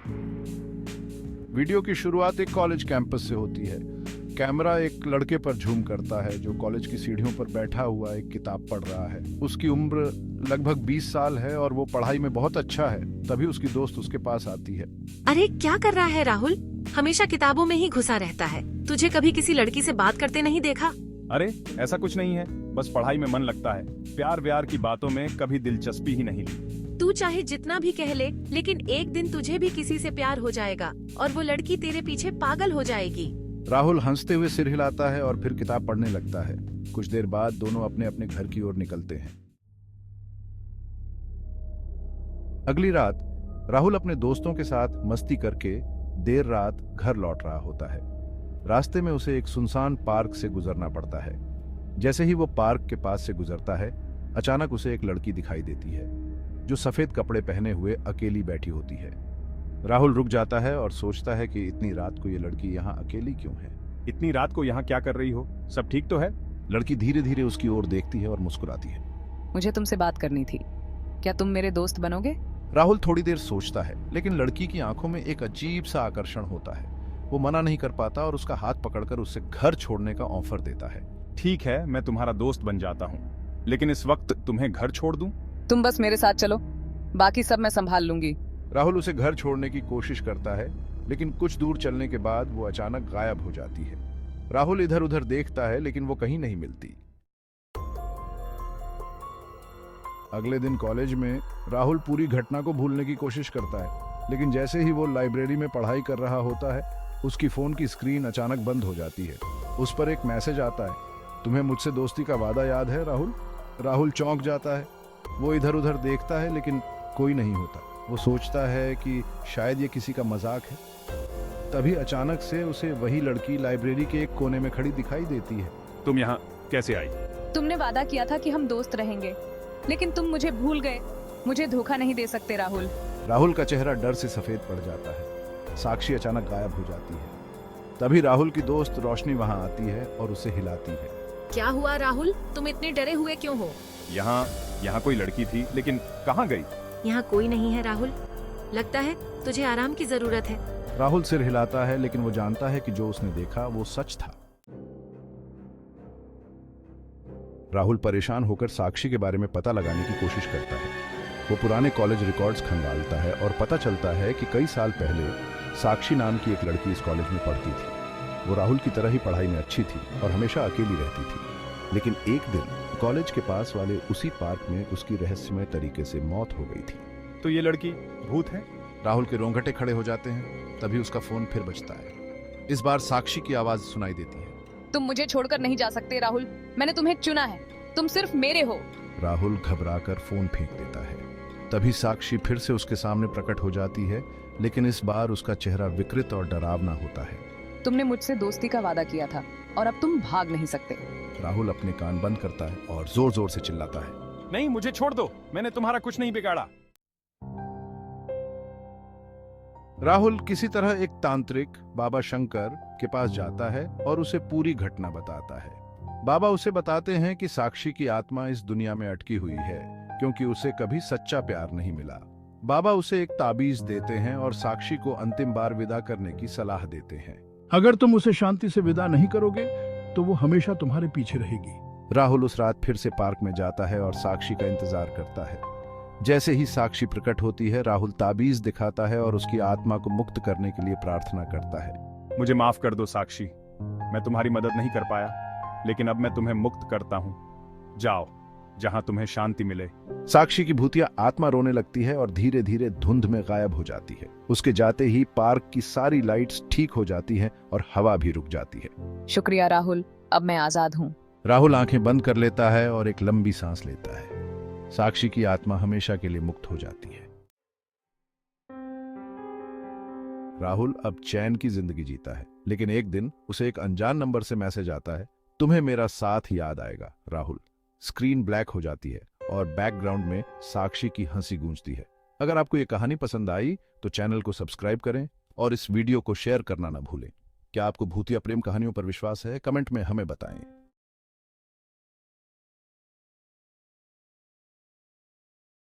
Video की शुरुआत एक कॉलेज कैंपस से होती है। कैमरा एक लड़के पर झूम करता है जो कॉलेज की सीढ़ियों पर बैठा हुआ एक किताब पढ़ रहा है। उसकी उम्र लगभग 20 साल है और वो पढ़ाई में बहुत अच्छा है। तभी उसकी दोस्त उसके पास आती है। अरे क्या कर रहा है राहुल? हमेशा किताबों में ही घुसा रहता है। तुझे कभी किसी लड़की से बात करते नहीं देखा? अरे ऐसा कुछ नहीं है, बस पढ़ाई में मन लगता है। प्यार व्यार की बातों में कभी दिलचस्पी ही नहीं ली। तू चाहे जितना भी कह ले, लेकिन एक दिन तुझे भी किसी से प्यार हो जाएगा और वो लड़की तेरे पीछे पागल हो जाएगी। राहुल हंसते हुए सिर हिलाता है और फिर किताब पढ़ने लगता है। कुछ देर बाद दोनों अपने अपने घर की ओर निकलते हैं। अगली रात राहुल अपने दोस्तों के साथ मस्ती करके देर रात घर लौट रहा होता है। रास्ते में उसे एक सुनसान पार्क से गुजरना पड़ता है। जैसे ही वो पार्क के पास से गुजरता है, अचानक उसे एक लड़की दिखाई देती है जो सफेद कपड़े पहने हुए अकेली बैठी होती है। राहुल रुक जाता है और सोचता है कि इतनी रात को ये लड़की यहाँ अकेली क्यों है। इतनी रात को यहाँ क्या कर रही हो? सब ठीक तो है? लड़की धीरे धीरे उसकी ओर देखती है और मुस्कुराती है। मुझे तुमसे बात करनी थी, क्या तुम मेरे दोस्त बनोगे? राहुल थोड़ी देर सोचता है, लेकिन लड़की की आंखों में एक अजीब सा आकर्षण होता है। वो मना नहीं कर पाता और उसका हाथ पकड़कर उससे घर छोड़ने का ऑफर देता है। ठीक है, मैं तुम्हारा दोस्त बन जाता हूँ, लेकिन इस वक्त तुम्हें घर छोड़ दूं? तुम बस मेरे साथ चलो, बाकी सब मैं संभाल लूंगी। राहुल उसे घर छोड़ने की कोशिश करता है, लेकिन कुछ दूर चलने के बाद वो अचानक गायब हो जाती है। राहुल इधर उधर देखता है, लेकिन वो कहीं नहीं मिलती। अगले दिन कॉलेज में राहुल पूरी घटना को भूलने की कोशिश करता है, लेकिन जैसे ही वो लाइब्रेरी में पढ़ाई कर रहा होता है, उसकी फोन की स्क्रीन अचानक बंद हो जाती है। उस पर एक मैसेज आता है, तुम्हें मुझसे दोस्ती का वादा याद है राहुल? राहुल चौंक जाता है। वो इधर उधर देखता है, लेकिन कोई नहीं होता। वो सोचता है कि शायद ये किसी का मजाक है। तभी अचानक से उसे वही लड़की लाइब्रेरी के एक कोने में खड़ी दिखाई देती है। तुम यहाँ कैसे आई? तुमने वादा किया था कि हम दोस्त रहेंगे, लेकिन तुम मुझे भूल गए। मुझे धोखा नहीं दे सकते राहुल। राहुल का चेहरा डर से सफेद पड़ जाता है। साक्षी अचानक गायब हो जाती है। तभी राहुल की दोस्त रोशनी वहां आती है और उसे हिलाती है। क्या हुआ राहुल? तुम इतने डरे हुए क्यों हो? यहाँ कोई लड़की थी, लेकिन कहाँ गई? यहाँ कोई नहीं है राहुल। लगता है तुझे आराम की जरूरत है। राहुल सिर हिलाता है, लेकिन वो जानता है कि जो उसने देखा वो सच था। राहुल परेशान होकर साक्षी के बारे में पता लगाने की कोशिश करता है। वो पुराने कॉलेज रिकॉर्ड्स खंगालता है और पता चलता है कि कई साल पहले साक्षी नाम की एक लड़की इस कॉलेज में पढ़ती थी। वो राहुल की तरह ही पढ़ाई में अच्छी थी और हमेशा अकेली रहती थी। लेकिन एक दिन कॉलेज के पास वाले उसी पार्क में उसकी रहस्यमय तरीके से मौत हो गई थी। तो ये लड़की भूत है? राहुल के रोंगटे खड़े हो जाते हैं। तभी उसका फोन फिर बजता है। इस बार साक्षी की आवाज सुनाई देती है। तुम मुझे छोड़कर नहीं जा सकते राहुल, मैंने तुम्हें चुना है, तुम सिर्फ मेरे हो। राहुल घबराकर फोन फेंक देता है। तभी साक्षी फिर से उसके सामने प्रकट हो जाती है, लेकिन इस बार उसका चेहरा विकृत और डरावना होता है। तुमने मुझसे दोस्ती का वादा किया था और अब तुम भाग नहीं सकते। राहुल अपने कान बंद करता है और जोर जोर से चिल्लाता है, नहीं, मुझे छोड़ दो, मैंने तुम्हारा कुछ नहीं बिगाड़ा। राहुल किसी तरह एक तांत्रिक बाबा शंकर के पास जाता है और उसे पूरी घटना बताता है। बाबा उसे बताते हैं कि साक्षी की आत्मा इस दुनिया में अटकी हुई है क्योंकि उसे कभी सच्चा प्यार नहीं मिला। बाबा उसे एक ताबीज देते हैं और साक्षी को अंतिम बार विदा करने की सलाह देते हैं। अगर तुम उसे शांति से विदा नहीं करोगे तो वो हमेशा तुम्हारे पीछे रहेगी। राहुल उस रात फिर से पार्क में जाता है और साक्षी का इंतजार करता है। जैसे ही साक्षी प्रकट होती है, राहुल ताबीज दिखाता है और उसकी आत्मा को मुक्त करने के लिए प्रार्थना करता है। मुझे माफ कर दो साक्षी, मैं तुम्हारी मदद नहीं कर पाया, लेकिन अब मैं तुम्हें मुक्त करता हूँ। जाओ जहां तुम्हें शांति मिले। साक्षी की भूतिया आत्मा रोने लगती है और धीरे धीरे धुंध में गायब हो जाती है। उसके जाते ही पार्क की सारी लाइट्स ठीक हो जाती हैं और हवा भी रुक जाती है। शुक्रिया राहुल, अब मैं आजाद हूँ। राहुल आंखें बंद कर लेता है और एक लंबी सांस लेता है। साक्षी की आत्मा हमेशा के लिए मुक्त हो जाती है। राहुल अब चैन की जिंदगी जीता है, लेकिन एक दिन उसे एक अनजान नंबर से मैसेज आता है, तुम्हें मेरा साथ याद आएगा राहुल। स्क्रीन ब्लैक हो जाती है और बैकग्राउंड में साक्षी की हंसी गूंजती है। अगर आपको ये कहानी पसंद आई तो चैनल को सब्सक्राइब करें और इस वीडियो को शेयर करना ना भूलें। क्या आपको भूतिया प्रेम कहानियों पर विश्वास है? कमेंट में हमें बताएं।